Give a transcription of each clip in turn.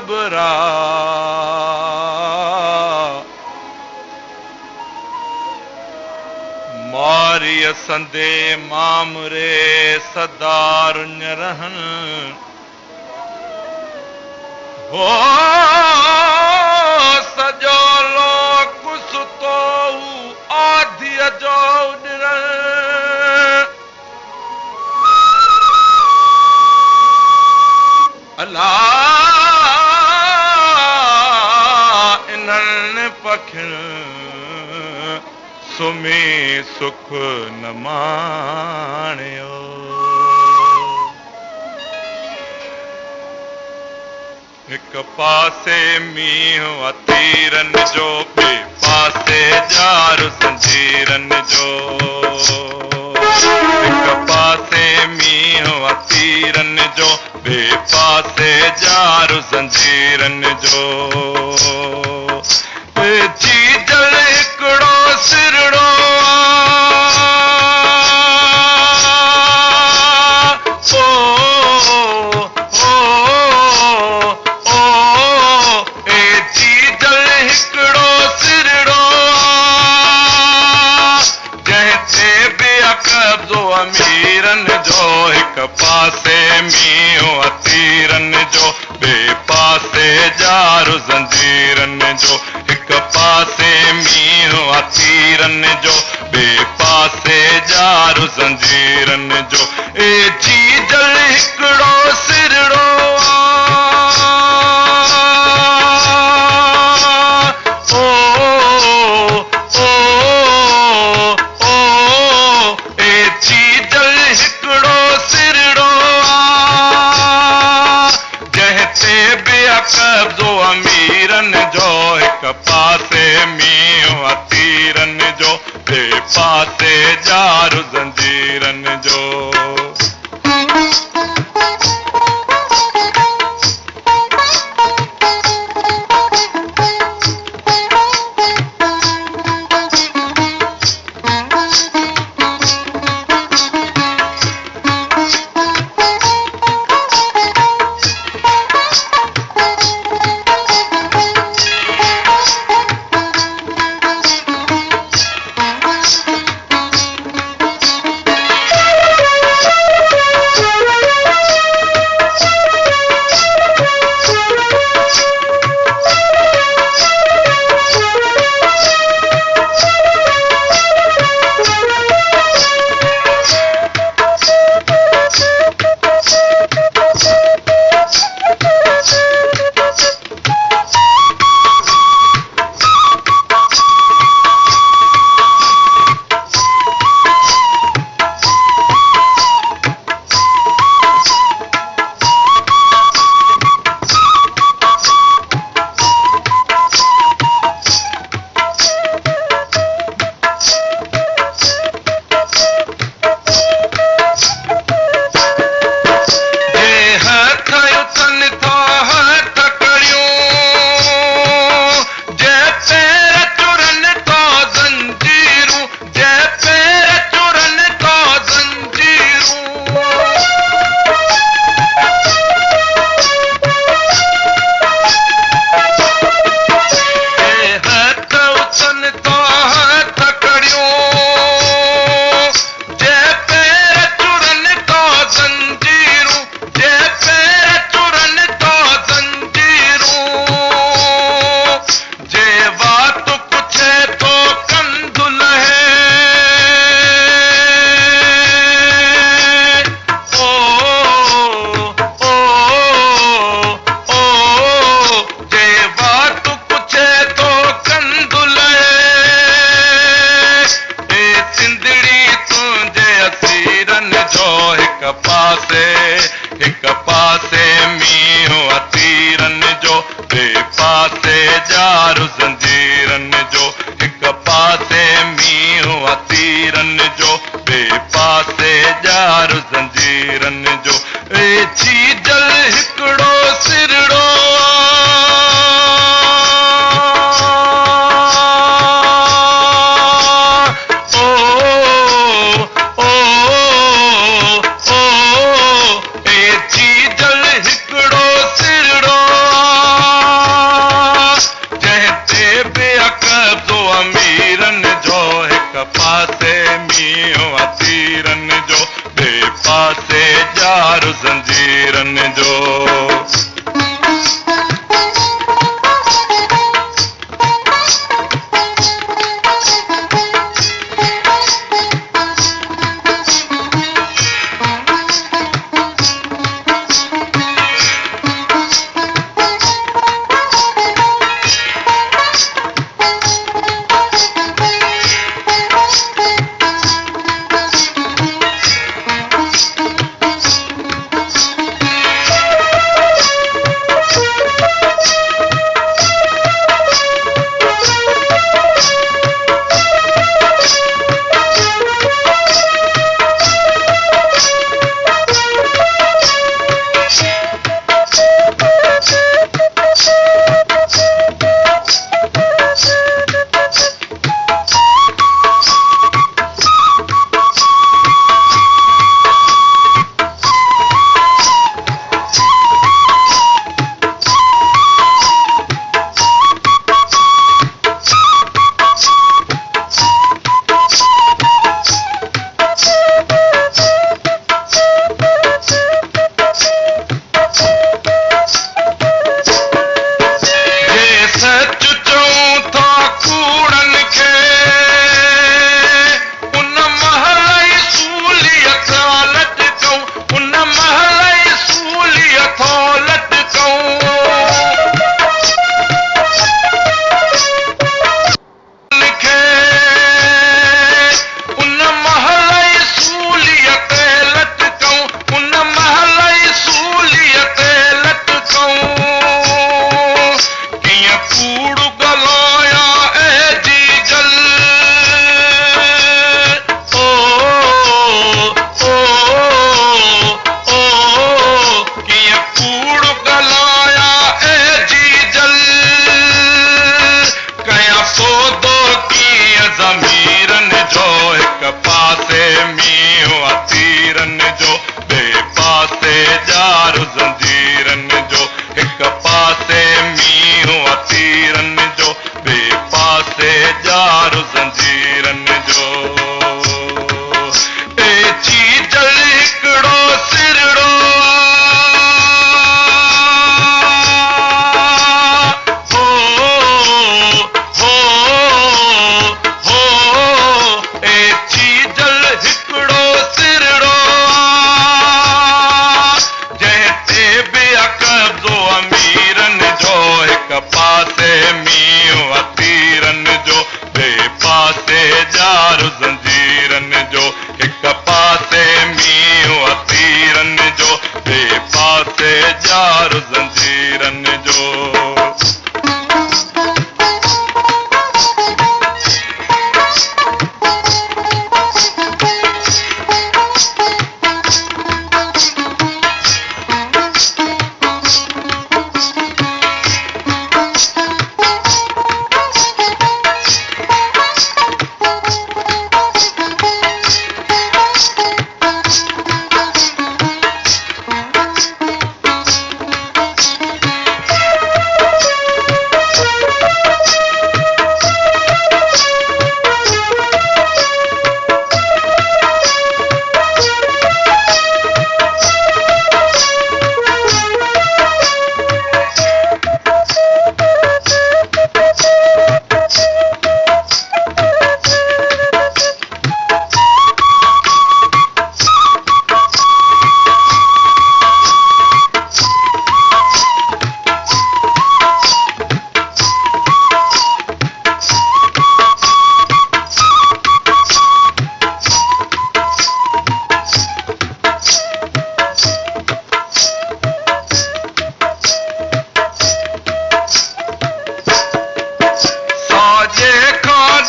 घबरा मारी संदे मामरे सदारुन रहन हो सजो लोक सुतो आधी जो अल्लाह इन्हनि पखियुनि सुम्ही सुख न माणियो हिक पासे मींहुं अतीरनि जो ॿिए पासे जार ज़ंजीरनि जो हिक पासे मींहुं अतीरनि जो ॿिए पासे जार ज़ंजीरनि जो जीजल हिकिड़ो सिरड़ो अमीरनि जो हिक पासे मींहुं अतीरनि जो ॿिए पासे जार ज़ंजीरनि जो हिक पासे मींहुं अतीरनि जो ॿिए पासे जार ज़ंजीरनि जो जीजल हिकिड़ो सिरड़ो अमीरनि जो हिक पासे मींहुं अतीरनि जो ॿिए पासे जार ज़ंजीरनि जो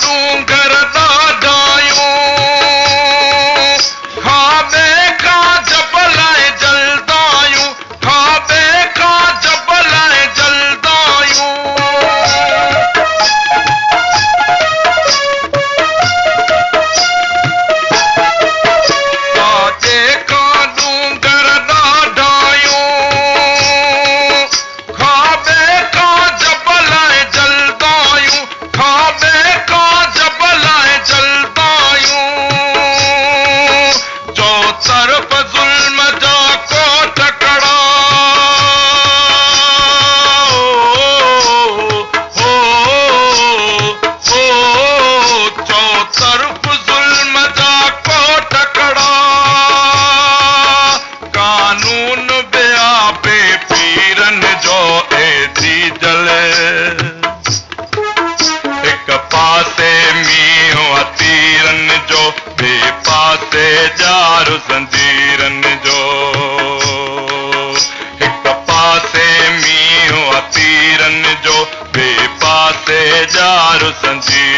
डूंगर ॾाढायूं खाॿे खां जबल जलदायूं खाॿे खां जबल जलदायूं खाॿे खां डूंगर ॾाढायूं खाॿे खां जबल जलदायूं खाॿे खां जबल जलदायूं जो तरफ़ ज़ुल्म जा कोट कड़ा चो तरफ़ ज़ुल्म जा कोट कड़ा कानून बिया बे पीरनि जो एदी जले हिक पासे मींहुं तीरनि जो ॿिए पासे जार ज़ंजीरनि जो हिक पासे मींहुं तीरनि जो ॿिए पासे जार ज़ंजीरनि